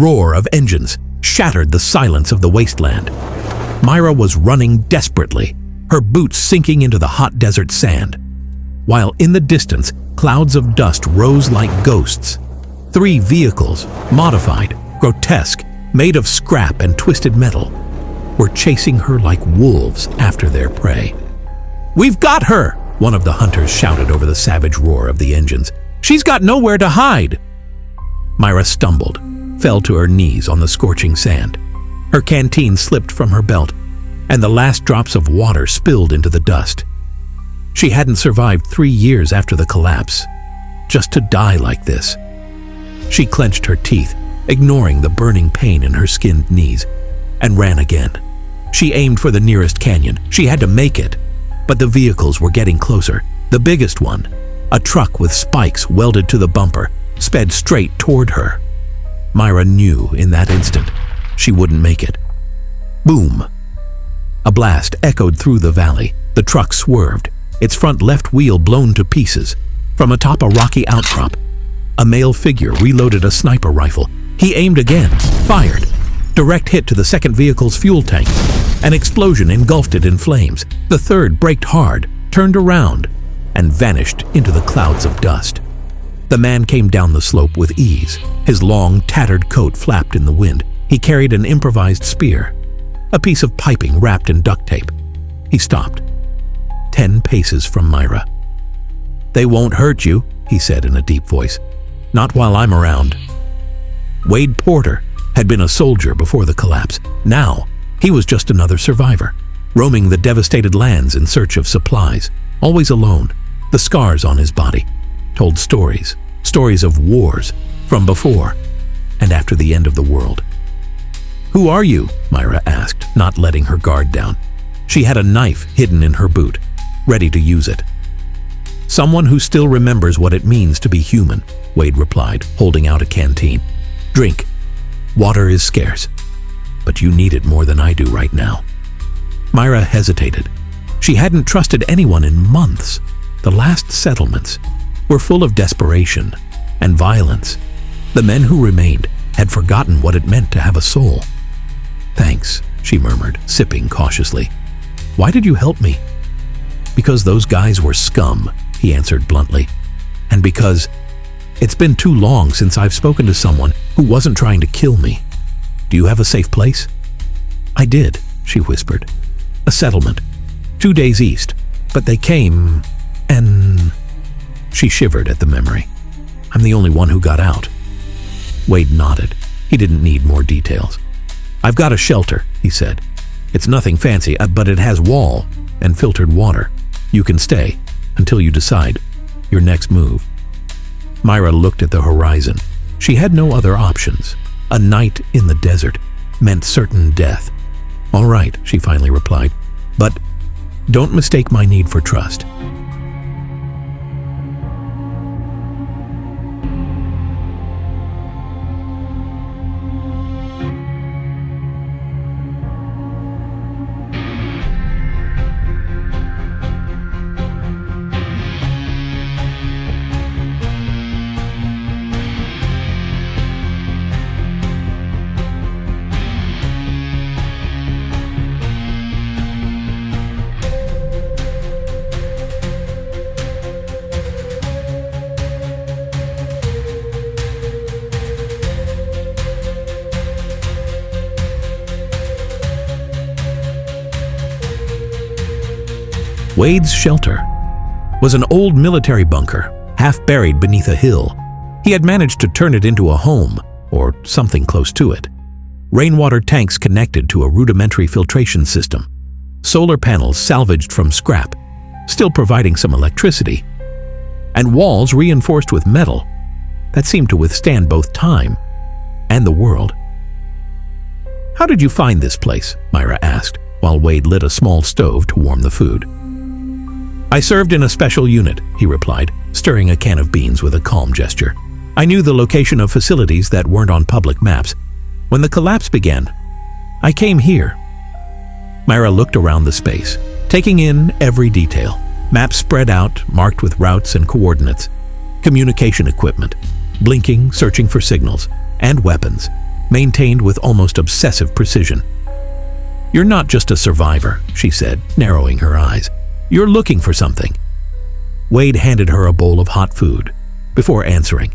roar of engines shattered the silence of the wasteland. Myra was running desperately, her boots sinking into the hot desert sand, while in the distance, clouds of dust rose like ghosts. 3 vehicles, modified, grotesque, made of scrap and twisted metal, were chasing her like wolves after their prey. "We've got her!" one of the hunters shouted over the savage roar of the engines. "She's got nowhere to hide!" Myra stumbled, fell to her knees on the scorching sand. Her canteen slipped from her belt, and the last drops of water spilled into the dust. She hadn't survived 3 years after the collapse, just to die like this. She clenched her teeth, ignoring the burning pain in her skinned knees, and ran again. She aimed for the nearest canyon. She had to make it. But the vehicles were getting closer. The biggest one, a truck with spikes welded to the bumper, sped straight toward her. Myra knew in that instant she wouldn't make it. Boom! A blast echoed through the valley. The truck swerved, its front left wheel blown to pieces. From atop a rocky outcrop, a male figure reloaded a sniper rifle. He aimed again, fired. Direct hit to the second vehicle's fuel tank. An explosion engulfed it in flames. The third braked hard, turned around, and vanished into the clouds of dust. The man came down the slope with ease. His long, tattered coat flapped in the wind. He carried an improvised spear, a piece of piping wrapped in duct tape. He stopped, 10 paces from Myra. "They won't hurt you," he said in a deep voice. "Not while I'm around." Wade Porter had been a soldier before the collapse. Now, he was just another survivor, roaming the devastated lands in search of supplies, always alone. The scars on his body told stories of wars from before and after the end of the world. "Who are you?" Myra asked, not letting her guard down. She had a knife hidden in her boot, ready to use it. "Someone who still remembers what it means to be human," Wade replied, holding out a canteen. "Drink. Water is scarce, but you need it more than I do right now." Myra hesitated. She hadn't trusted anyone in months. The last settlements were full of desperation and violence. The men who remained had forgotten what it meant to have a soul. "Thanks," she murmured, sipping cautiously. "Why did you help me?" "Because those guys were scum," he answered bluntly. "And because it's been too long since I've spoken to someone who wasn't trying to kill me. Do you have a safe place?" "I did," she whispered. "A settlement, 2 days east, but they came and..." She shivered at the memory. "I'm the only one who got out." Wade nodded. He didn't need more details. "I've got a shelter," he said. "It's nothing fancy, but it has wall and filtered water. You can stay until you decide your next move." Myra looked at the horizon. She had no other options. A night in the desert meant certain death. "All right," she finally replied, "but don't mistake my need for trust." Wade's shelter was an old military bunker, half buried beneath a hill. He had managed to turn it into a home, or something close to it. Rainwater tanks connected to a rudimentary filtration system. Solar panels salvaged from scrap, still providing some electricity. And walls reinforced with metal that seemed to withstand both time and the world. "How did you find this place?" Myra asked, while Wade lit a small stove to warm the food. "I served in a special unit," he replied, stirring a can of beans with a calm gesture. "I knew the location of facilities that weren't on public maps. When the collapse began, I came here." Myra looked around the space, taking in every detail. Maps spread out, marked with routes and coordinates. Communication equipment, blinking, searching for signals, and weapons. maintained with almost obsessive precision. "You're not just a survivor," she said, narrowing her eyes. "You're looking for something." Wade handed her a bowl of hot food before answering.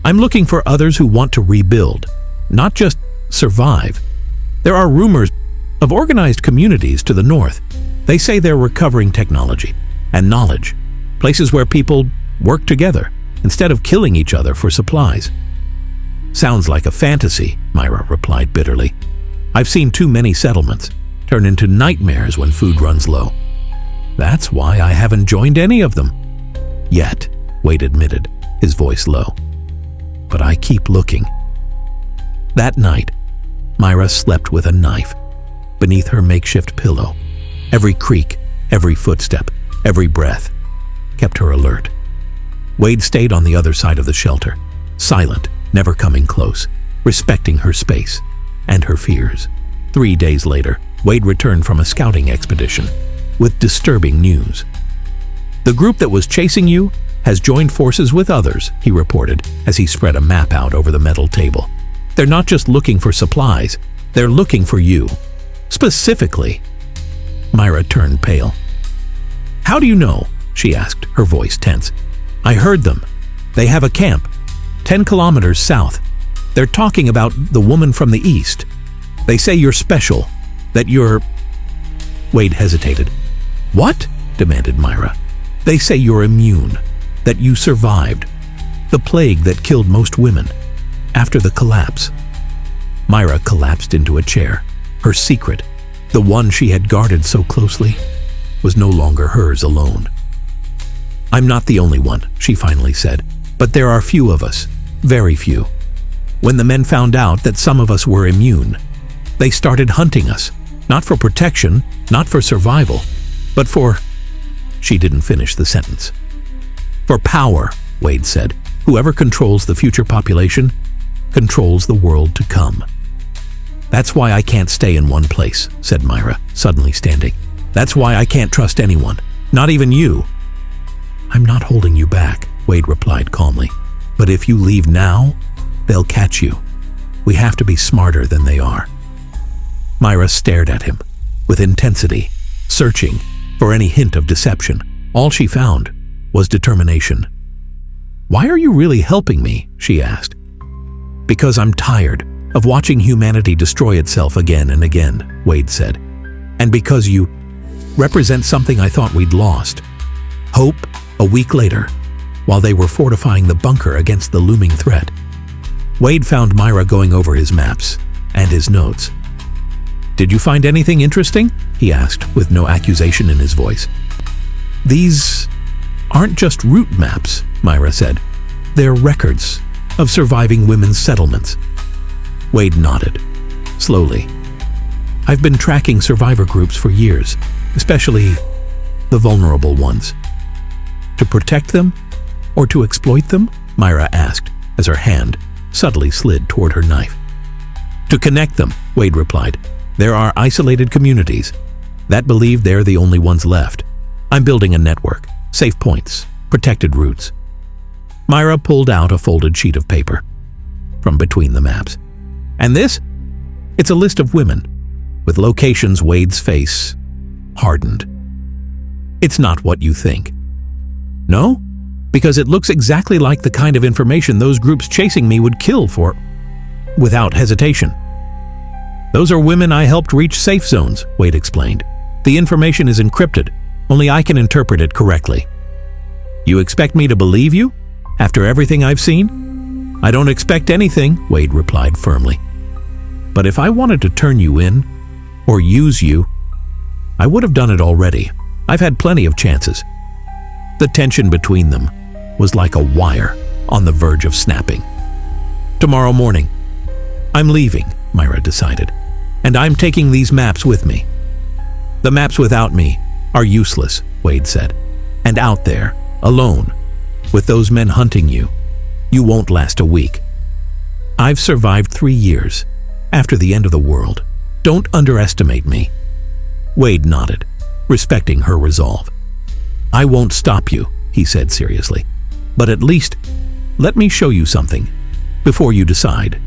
"I'm looking for others who want to rebuild, not just survive. There are rumors of organized communities to the north. They say they're recovering technology and knowledge, places where people work together instead of killing each other for supplies." "Sounds like a fantasy," Myra replied bitterly. "I've seen too many settlements turn into nightmares when food runs low. That's why I haven't joined any of them." "Yet," Wade admitted, his voice low. "But I keep looking." That night, Myra slept with a knife beneath her makeshift pillow. Every creak, every footstep, every breath kept her alert. Wade stayed on the other side of the shelter, silent, never coming close, respecting her space and her fears. 3 days later, Wade returned from a scouting expedition with disturbing news. "The group that was chasing you has joined forces with others," he reported as he spread a map out over the metal table. "They're not just looking for supplies, they're looking for you. Specifically." Myra turned pale. "How do you know?" she asked, her voice tense. "I heard them. They have a camp 10 kilometers south. They're talking about the woman from the east. They say you're special, that you're—" Wade hesitated. "What?" demanded Myra. "They say you're immune, that you survived the plague that killed most women after the collapse." Myra collapsed into a chair. Her secret, the one she had guarded so closely, was no longer hers alone. "I'm not the only one," she finally said, "but there are few of us, very few. When the men found out that some of us were immune, they started hunting us, not for protection, not for survival, but for—" She didn't finish the sentence. "For power," Wade said. "Whoever controls the future population controls the world to come." "That's why I can't stay in one place," said Myra, suddenly standing. "That's why I can't trust anyone, not even you." "I'm not holding you back," Wade replied calmly. "But if you leave now, they'll catch you. We have to be smarter than they are." Myra stared at him with intensity, searching for any hint of deception. All she found was determination. "Why are you really helping me?" she asked. "Because I'm tired of watching humanity destroy itself again and again," Wade said. "And because you represent something I thought we'd lost. Hope." A week later, while they were fortifying the bunker against the looming threat, Wade found Myra going over his maps and his notes. "Did you find anything interesting?" he asked, with no accusation in his voice. "These aren't just route maps," Myra said. "They're records of surviving women's settlements." Wade nodded, slowly. "I've been tracking survivor groups for years, especially the vulnerable ones." "To protect them? Or to exploit them?" Myra asked, as her hand subtly slid toward her knife. "To connect them," Wade replied. "There are isolated communities that believe they're the only ones left. I'm building a network, safe points, protected routes." Myra pulled out a folded sheet of paper from between the maps. "And this? It's a list of women," with locations. Wade's face hardened. "It's not what you think." "No? Because it looks exactly like the kind of information those groups chasing me would kill for, without hesitation." "Those are women I helped reach safe zones," Wade explained. "The information is encrypted. Only I can interpret it correctly." "You expect me to believe you? After everything I've seen?" "I don't expect anything," Wade replied firmly. "But if I wanted to turn you in, or use you, I would have done it already. I've had plenty of chances." The tension between them was like a wire on the verge of snapping. "Tomorrow morning, I'm leaving," Myra decided, "and I'm taking these maps with me." "The maps without me are useless," Wade said. "And out there, alone, with those men hunting you, you won't last a week. I've survived 3 years, after the end of the world. Don't underestimate me." Wade nodded, respecting her resolve. "I won't stop you," he said seriously. "But at least, let me show you something before you decide."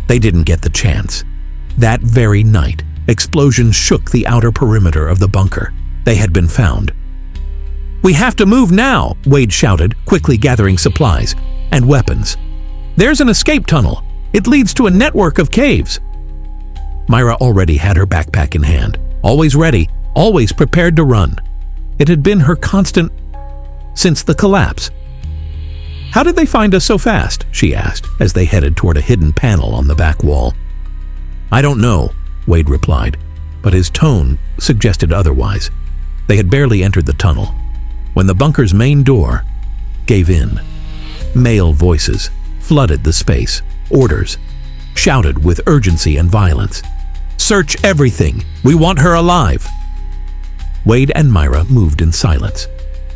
They didn't get the chance. That very night, explosions shook the outer perimeter of the bunker. They had been found. "We have to move now," Wade shouted, quickly gathering supplies and weapons. "There's an escape tunnel. It leads to a network of caves." Myra already had her backpack in hand, always ready, always prepared to run. It had been her constant since the collapse. "How did they find us so fast?" she asked as they headed toward a hidden panel on the back wall. "I don't know," Wade replied, but his tone suggested otherwise. They had barely entered the tunnel when the bunker's main door gave in. Male voices flooded the space, orders shouted with urgency and violence. "Search everything! We want her alive!" Wade and Myra moved in silence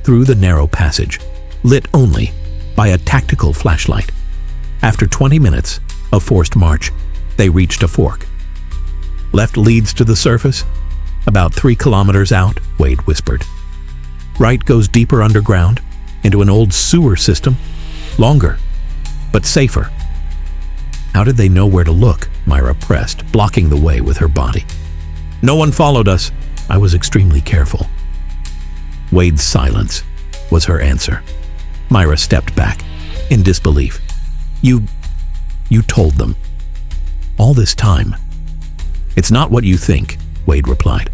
through the narrow passage, lit only by a tactical flashlight. After 20 minutes of forced march, they reached a fork. "Left leads to the surface? About 3 kilometers out," Wade whispered. "Right goes deeper underground, into an old sewer system. Longer, but safer." "How did they know where to look?" Myra pressed, blocking the way with her body. "No one followed us. I was extremely careful." Wade's silence was her answer. Myra stepped back, in disbelief. You told them. All this time." "It's not what you think," Wade replied.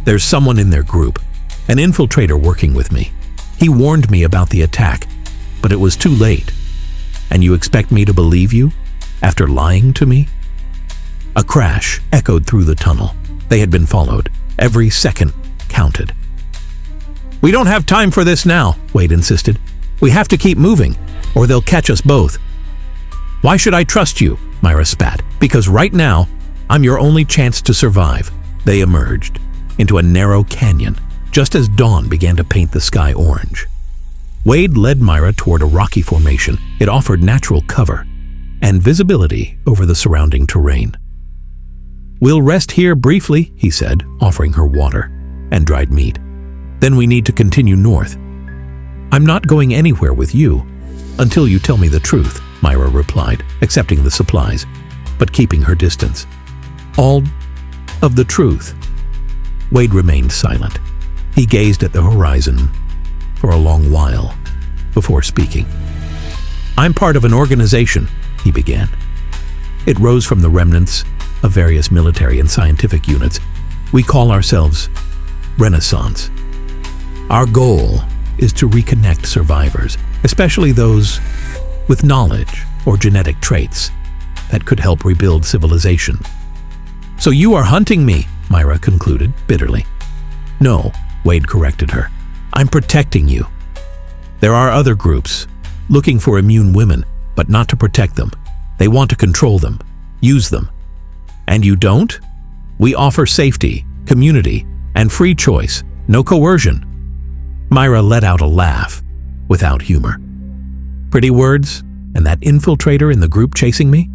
"There's someone in their group, an infiltrator working with me. He warned me about the attack, but it was too late. And you expect me to believe you, after lying to me?" A crash echoed through the tunnel. They had been followed. Every second counted. "We don't have time for this now," Wade insisted. "We have to keep moving, or they'll catch us both." "Why should I trust you?" Myra spat. "Because right now, I'm your only chance to survive." They emerged into a narrow canyon, just as dawn began to paint the sky orange. Wade led Myra toward a rocky formation. It offered natural cover and visibility over the surrounding terrain. "We'll rest here briefly," he said, offering her water and dried meat. "Then we need to continue north." "I'm not going anywhere with you until you tell me the truth," Myra replied, accepting the supplies, but keeping her distance. "All of the truth." Wade remained silent. He gazed at the horizon for a long while before speaking. "I'm part of an organization," he began. "It rose from the remnants of various military and scientific units. We call ourselves Renaissance. Our goal is to reconnect survivors, especially those with knowledge or genetic traits that could help rebuild civilization." "So you are hunting me," Myra concluded bitterly. "No," Wade corrected her. "I'm protecting you. There are other groups looking for immune women, but not to protect them. They want to control them, use them. And you don't? We offer safety, community, and free choice, no coercion." Myra let out a laugh, without humor. "Pretty words, and that infiltrator in the group chasing me?"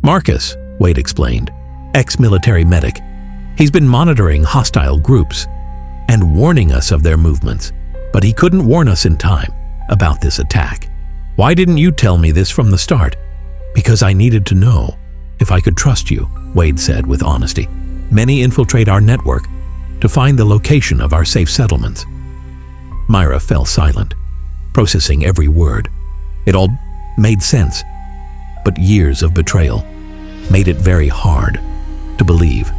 "Marcus," Wade explained, ex-military medic. "He's been monitoring hostile groups and warning us of their movements, but he couldn't warn us in time about this attack." "Why didn't you tell me this from the start?" "Because I needed to know if I could trust you," Wade said with honesty. "Many infiltrate our network to find the location of our safe settlements." Myra fell silent, processing every word. It all made sense, but years of betrayal made it very hard to believe.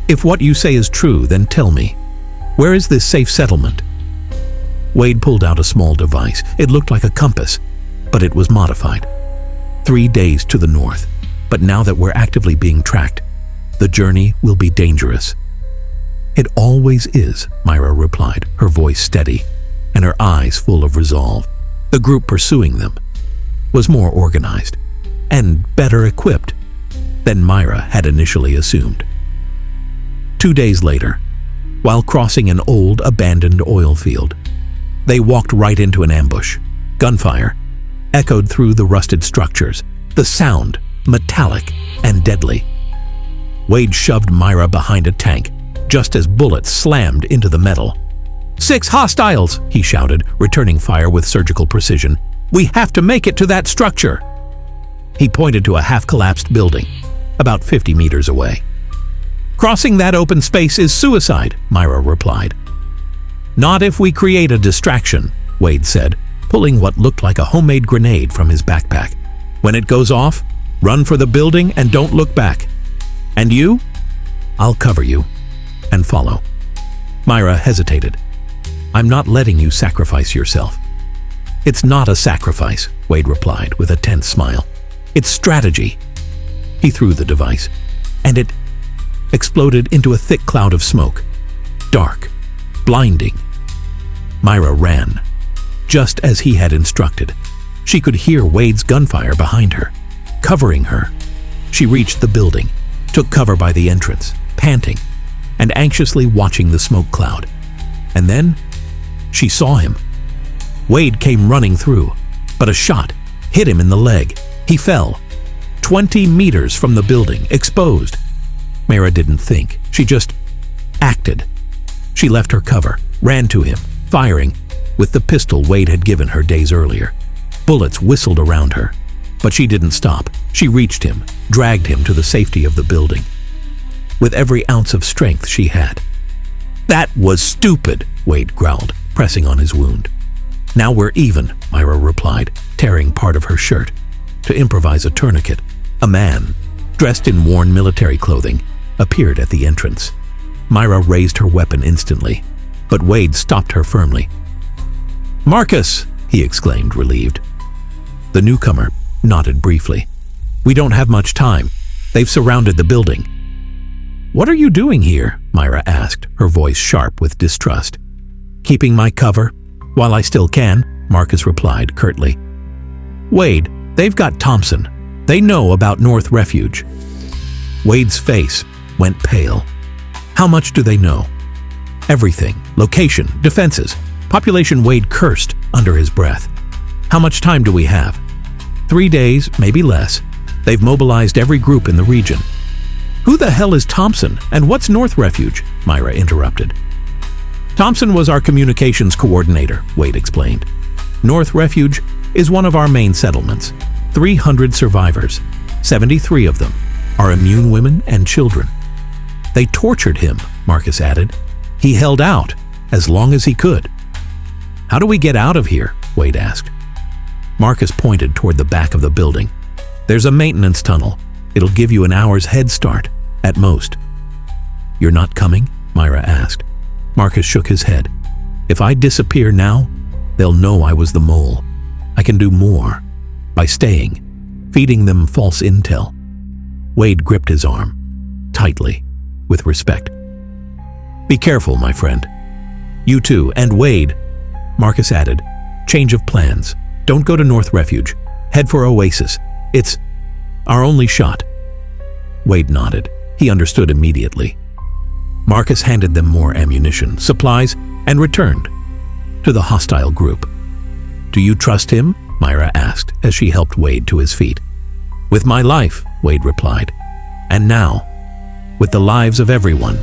"If what you say is true, then tell me, where is this safe settlement?" Wade pulled out a small device. It looked like a compass, but it was modified. 3 days to the north, but now that we're actively being tracked, the journey will be dangerous. "It always is," Myra replied, her voice steady and her eyes full of resolve. The group pursuing them was more organized and better equipped than Myra had initially assumed. 2 days later, while crossing an old, abandoned oil field, they walked right into an ambush. Gunfire echoed through the rusted structures, the sound metallic and deadly. Wade shoved Myra behind a tank just as bullets slammed into the metal. "6 hostiles!" he shouted, returning fire with surgical precision. "We have to make it to that structure!" He pointed to a half-collapsed building, about 50 meters away. "Crossing that open space is suicide," Myra replied. "Not if we create a distraction," Wade said, pulling what looked like a homemade grenade from his backpack. "When it goes off, run for the building and don't look back. And you? I'll cover you and follow." Myra hesitated. "I'm not letting you sacrifice yourself." "It's not a sacrifice," Wade replied with a tense smile. "It's strategy." He threw the device, and it exploded into a thick cloud of smoke. Dark, blinding. Myra ran, just as he had instructed. She could hear Wade's gunfire behind her, covering her. She reached the building, took cover by the entrance, panting, and anxiously watching the smoke cloud. And then, she saw him. Wade came running through, but a shot hit him in the leg. He fell, 20 meters from the building, exposed. Myra didn't think, she just acted. She left her cover, ran to him, firing with the pistol Wade had given her days earlier. Bullets whistled around her, but she didn't stop. She reached him, dragged him to the safety of the building, with every ounce of strength she had. "That was stupid," Wade growled, pressing on his wound. "Now we're even," Myra replied, tearing part of her shirt to improvise a tourniquet. A man, dressed in worn military clothing, appeared at the entrance. Myra raised her weapon instantly, but Wade stopped her firmly. "Marcus!" he exclaimed, relieved. The newcomer nodded briefly. "We don't have much time. They've surrounded the building." "What are you doing here?" Myra asked, her voice sharp with distrust. "Keeping my cover, while I still can," Marcus replied curtly. "Wade, they've got Thompson. They know about North Refuge." Wade's face went pale. "How much do they know?" "Everything. Location, defenses, population." Wade cursed under his breath. "How much time do we have?" 3 days, maybe less. They've mobilized every group in the region." "Who the hell is Thompson, and what's North Refuge?" Myra interrupted. "Thompson was our communications coordinator," Wade explained. "North Refuge is one of our main settlements. 300 survivors, 73 of them are immune women and children." "They tortured him," Marcus added. "He held out as long as he could." "How do we get out of here?" Wade asked. Marcus pointed toward the back of the building. "There's a maintenance tunnel. It'll give you an hour's head start, at most." "You're not coming?" Myra asked. Marcus shook his head. "If I disappear now, they'll know I was the mole. I can do more, by staying, feeding them false intel." Wade gripped his arm, tightly, with respect. "Be careful, my friend. You too, and Wade," Marcus added. "Change of plans. Don't go to North Refuge. Head for Oasis. It's our only shot." Wade nodded. He understood immediately. Marcus handed them more ammunition, supplies, and returned to the hostile group. "Do you trust him?" Myra asked as she helped Wade to his feet. "With my life," Wade replied. "And now, with the lives of everyone."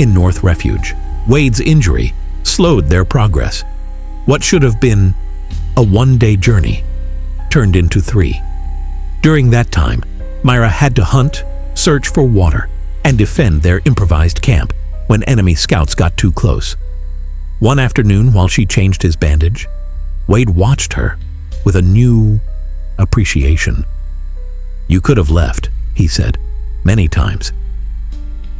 In North Refuge, Wade's injury slowed their progress. What should have been a one-day journey turned into 3. During that time, Myra had to hunt, search for water, and defend their improvised camp when enemy scouts got too close. One afternoon, while she changed his bandage, Wade watched her with a new appreciation. "You could have left," he said, many times.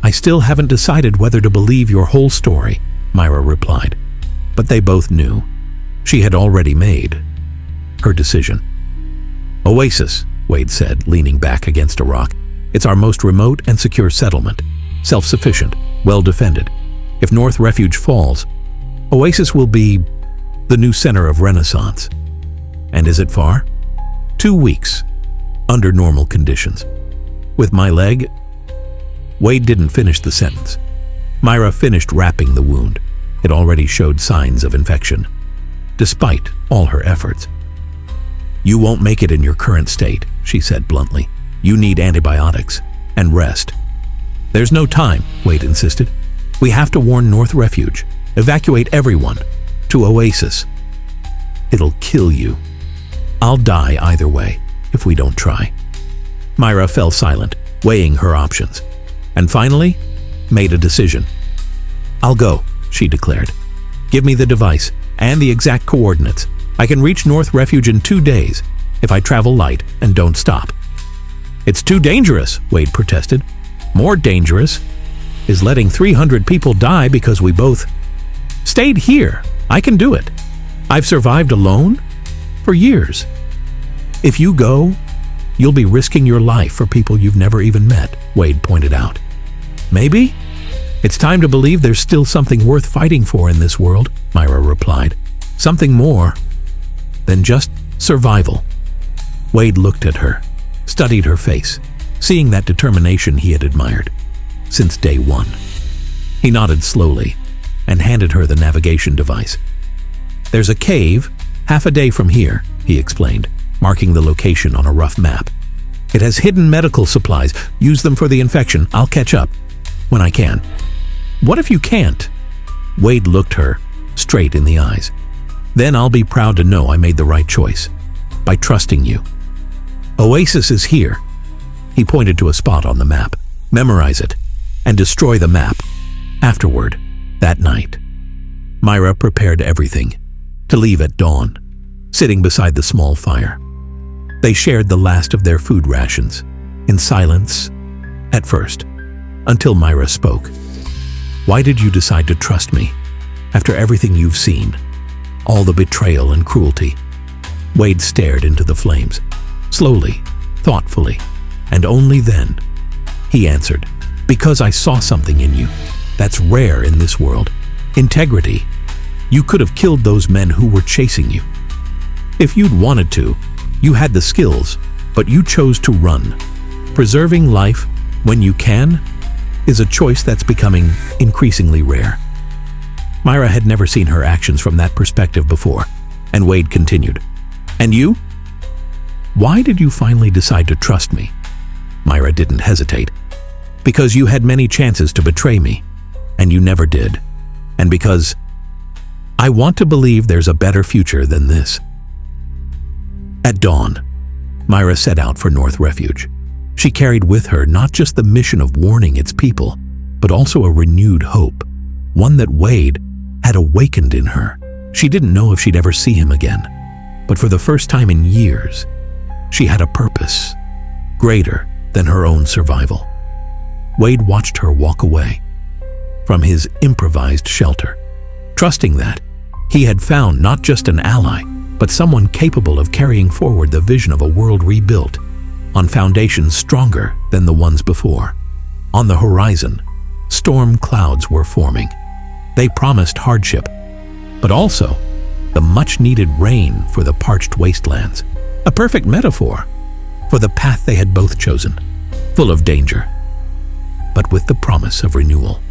"I still haven't decided whether to believe your whole story," Myra replied. But they both knew. She had already made her decision. "Oasis," Wade said, leaning back against a rock. "It's our most remote and secure settlement. Self-sufficient, well-defended. If North Refuge falls, Oasis will be the new center of Renaissance." "And is it far?" 2 weeks, under normal conditions. "With my leg?" Wade didn't finish the sentence. Myra finished wrapping the wound. It already showed signs of infection, despite all her efforts. "You won't make it in your current state," she said bluntly. "You need antibiotics and rest." "There's no time," Wade insisted. "We have to warn North Refuge. Evacuate everyone to Oasis." "It'll kill you." "I'll die either way." if we don't try. Myra fell silent, weighing her options, and finally made a decision. "I'll go," she declared. "Give me the device and the exact coordinates. I can reach North Refuge in 2 days if I travel light and don't stop." "It's too dangerous," Wade protested. "More dangerous is letting 300 people die because we both stayed here. I can do it. I've survived alone for years. If you go, you'll be risking your life for people you've never even met," Wade pointed out. "Maybe it's time to believe there's still something worth fighting for in this world," Myra replied. "Something more than just survival." Wade looked at her, studied her face, seeing that determination he had admired since day one. He nodded slowly and handed her the navigation device. "There's a cave half a day from here," he explained, marking the location on a rough map. "It has hidden medical supplies. Use them for the infection. I'll catch up when I can." "What if you can't?" Wade looked her straight in the eyes. "Then I'll be proud to know I made the right choice by trusting you. Oasis is here." He pointed to a spot on the map. "Memorize it and destroy the map." Afterward, that night, Myra prepared everything to leave at dawn, sitting beside the small fire. They shared the last of their food rations, in silence at first, until Myra spoke. "Why did you decide to trust me after everything you've seen? All the betrayal and cruelty?" Wade stared into the flames, slowly, thoughtfully, and only then he answered, "Because I saw something in you that's rare in this world. Integrity. You could have killed those men who were chasing you. If you'd wanted to, you had the skills, but you chose to run. Preserving life when you can is a choice that's becoming increasingly rare." Myra had never seen her actions from that perspective before, and Wade continued, "And you? Why did you finally decide to trust me?" Myra didn't hesitate. "Because you had many chances to betray me, and you never did. And because I want to believe there's a better future than this." At dawn, Myra set out for North Refuge. She carried with her not just the mission of warning its people, but also a renewed hope, one that Wade had awakened in her. She didn't know if she'd ever see him again, but for the first time in years, she had a purpose greater than her own survival. Wade watched her walk away from his improvised shelter, trusting that he had found not just an ally, but someone capable of carrying forward the vision of a world rebuilt on foundations stronger than the ones before. On the horizon, storm clouds were forming. They promised hardship, but also the much-needed rain for the parched wastelands. A perfect metaphor for the path they had both chosen, full of danger, but with the promise of renewal.